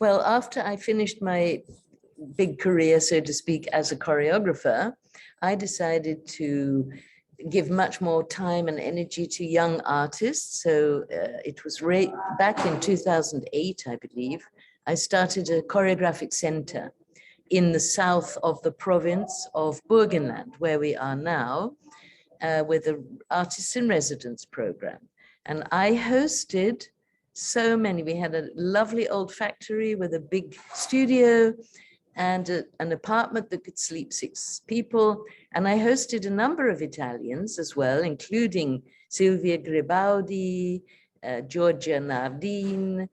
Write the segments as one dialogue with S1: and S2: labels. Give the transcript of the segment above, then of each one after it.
S1: Well, after I finished my big career, so to speak, as a choreographer, I decided to give much more time and energy to young artists. So it was back in 2008, I believe, I started a choreographic center in the south of the province of Burgenland, where we are now, with the Artists in Residence program. And I hosted so many. We had a lovely old factory with a big studio and an apartment that could sleep 6 people. And I hosted a number of Italians as well, including Silvia Grebaudi, Giorgia Nardin,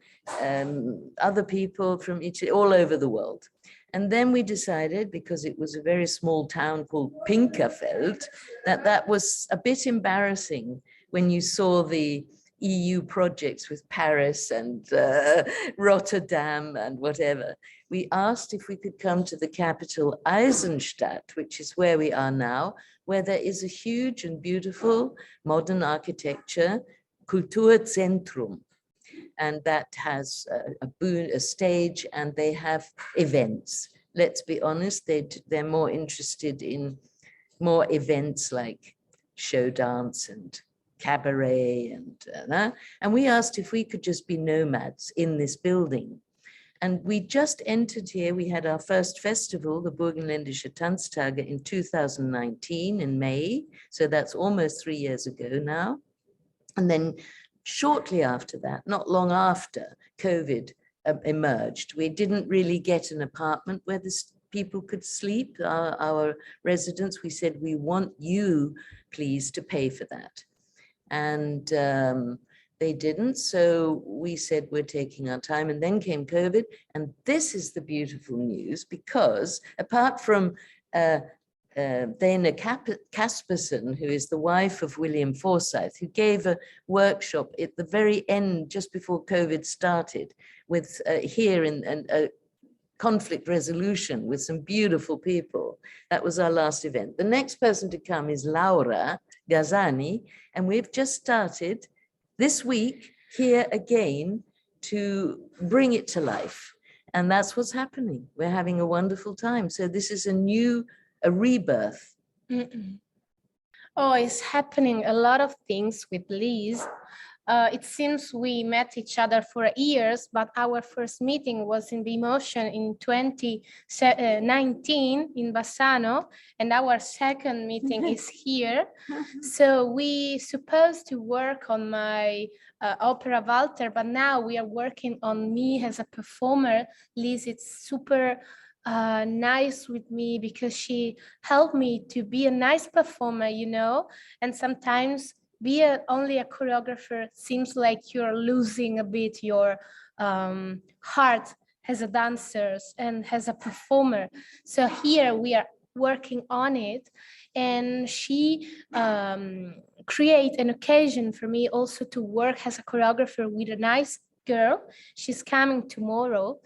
S1: other people from Italy, all over the world. And then we decided, because it was a very small town called Pinkerfeld, that was a bit embarrassing when you saw the EU projects with Paris and Rotterdam and whatever. We asked if we could come to the capital Eisenstadt, which is where we are now, where there is a huge and beautiful modern architecture, Kulturzentrum. And that has a stage, and they have events. Let's be honest, they're more interested in more events like show dance and cabaret, and we asked if we could just be nomads in this building. And we just entered here. We had our first festival, the Burgenländische Tanztage, in 2019 in May. So that's almost 3 years ago now. And then shortly after that, not long after, COVID emerged. We didn't really get an apartment where the people could sleep, our residents. We said, we want you, please, to pay for that. And they didn't. So we said, we're taking our time. And then came COVID. And this is the beautiful news, because apart from Dana Casperson, who is the wife of William Forsyth, who gave a workshop at the very end, just before COVID started, with here in conflict resolution with some beautiful people. That was our last event. The next person to come is Laura Gazzani, and we've just started this week here again to bring it to life. And that's what's happening. We're having a wonderful time. So this is a rebirth.
S2: Oh, it's happening a lot of things with Liz. It seems we met each other for years, but our first meeting was in the Emotion in 2019 in Bassano, and our second meeting is here. So we supposed to work on my opera Walter, but now we are working on me as a performer. Liz, it's super nice with me because she helped me to be a nice performer, you know, and sometimes only a choreographer seems like you're losing a bit your heart as a dancer and as a performer. So here we are working on it, and she create an occasion for me also to work as a choreographer with a nice girl. She's coming tomorrow.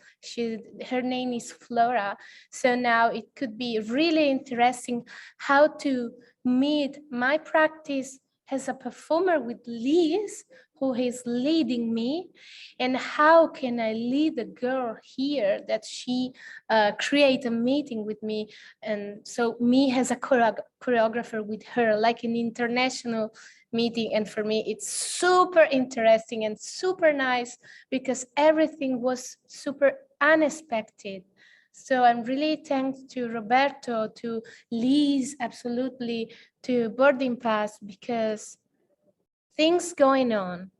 S2: Her name is Flora. So now it could be really interesting how to meet my practice as a performer with Liz, who is leading me, and how can I lead a girl here that she create a meeting with me, and so me as a choreographer with her, like an international meeting. And for me, it's super interesting and super nice because everything was super unexpected. So I'm really thankful to Roberto, to Liz, absolutely, to Boarding Pass, because things going on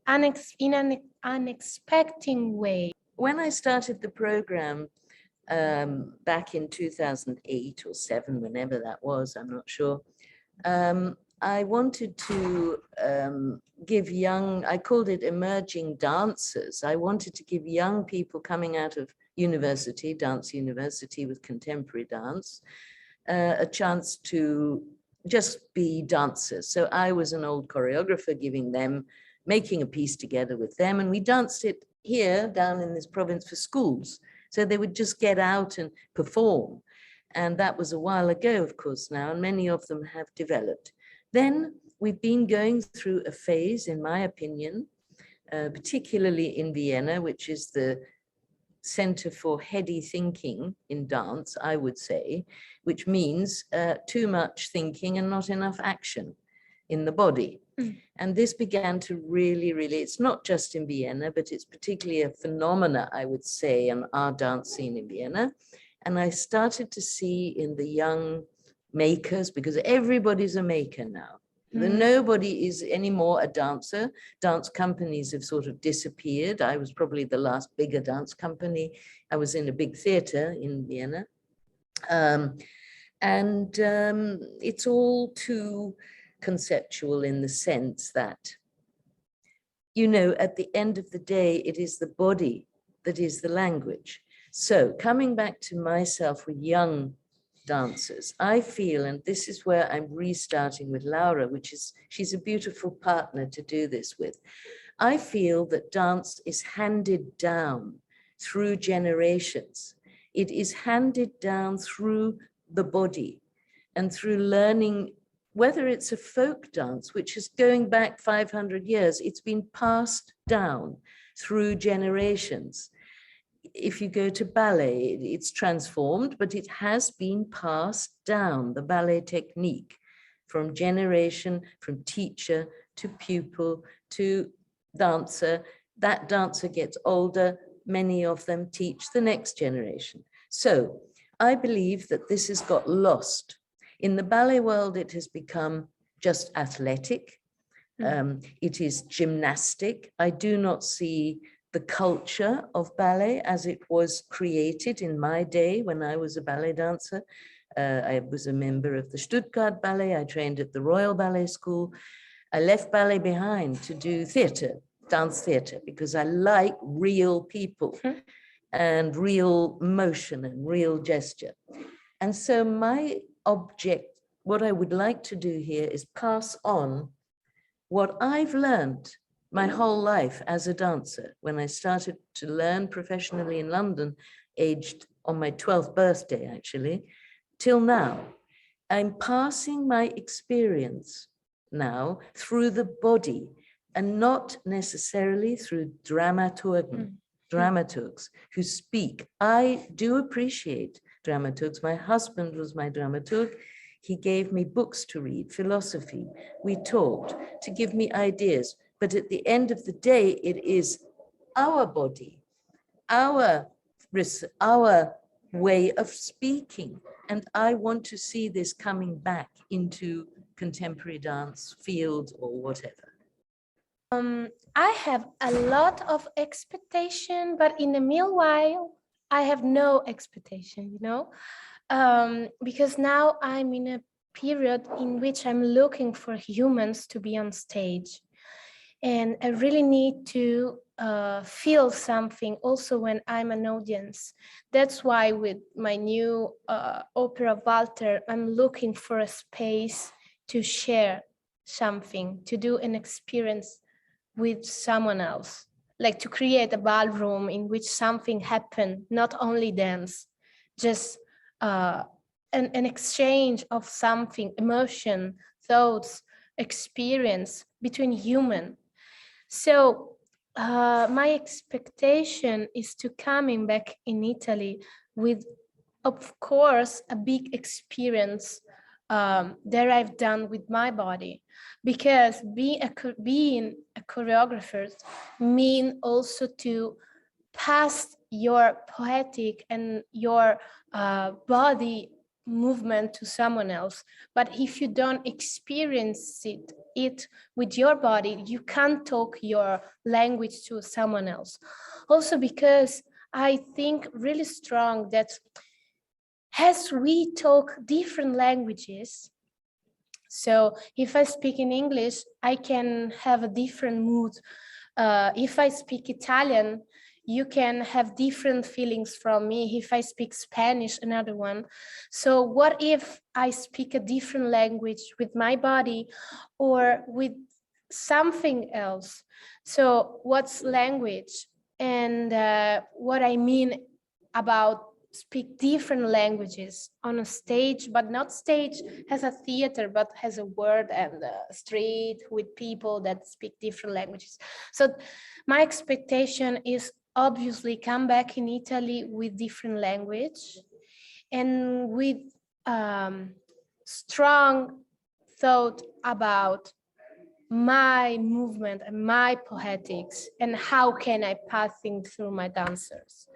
S2: in an unexpected way.
S1: When I started the program back in 2008 or 7, whenever that was, I'm not sure, I wanted to give I called it emerging dancers. I wanted to give young people coming out of university, dance university with contemporary dance, a chance to just be dancers. So I was an old choreographer making a piece together with them, and we danced it here down in this province for schools. So they would just get out and perform. And that was a while ago, of course, now, and many of them have developed. Then we've been going through a phase, in my opinion, particularly in Vienna, which is the center for heady thinking in dance, I would say, which means too much thinking and not enough action in the body. And this began to really, it's not just in Vienna, but it's particularly a phenomena, I would say, in our dance scene in Vienna. And I started to see in the young makers, because everybody's a maker now. Nobody is anymore a dancer. Dance companies have sort of disappeared. I was probably the last bigger dance company. I was in a big theater in Vienna. It's all too conceptual in the sense that, you know, at the end of the day, it is the body that is the language. So coming back to myself with young dancers, I feel, and this is where I'm restarting with Laura, which is, she's a beautiful partner to do this with. I feel that dance is handed down through generations. It is handed down through the body and through learning, whether it's a folk dance, which is going back 500 years, it's been passed down through generations. If you go to ballet, it's transformed, but it has been passed down, the ballet technique, from generation, from teacher to pupil to dancer. That dancer gets older, many of them teach the next generation. So I believe that this has got lost. In the ballet world, it has become just athletic. It is gymnastic. I do not see the culture of ballet as it was created in my day when I was a ballet dancer. I was a member of the Stuttgart Ballet. I trained at the Royal Ballet School. I left ballet behind to do theater, dance theater, because I like real people and real motion and real gesture. And so my object, what I would like to do here is pass on what I've learned my whole life as a dancer. When I started to learn professionally in London, aged on my 12th birthday, actually, till now, I'm passing my experience now through the body and not necessarily through dramaturgs who speak. I do appreciate dramaturgs. My husband was my dramaturg. He gave me books to read, philosophy. We talked to give me ideas. But at the end of the day, it is our body, our way of speaking. And I want to see this coming back into contemporary dance field or whatever.
S2: I have a lot of expectation, but in the meanwhile, I have no expectation, you know, because now I'm in a period in which I'm looking for humans to be on stage. And I really need to feel something also when I'm an audience. That's why with my new opera Walter, I'm looking for a space to share something, to do an experience with someone else, like to create a ballroom in which something happened, not only dance, just an exchange of something, emotion, thoughts, experience between human. So my expectation is to coming back in Italy with, of course, a big experience that I've done with my body, because being a choreographer mean also to pass your poetic and your body movement to someone else. But if you don't experience it with your body, you can't talk your language to someone else. Also because I think really strong that as we talk different languages, so if I speak in English, I can have a different mood. If I speak Italian, you can have different feelings from me. If I speak Spanish, another one. So what if I speak a different language with my body or with something else? So what's language? And what I mean about speak different languages on a stage, but not stage as a theater, but as a word and a street with people that speak different languages. So my expectation is obviously come back in Italy with different language and with strong thought about my movement and my poetics and how can I pass things through my dancers.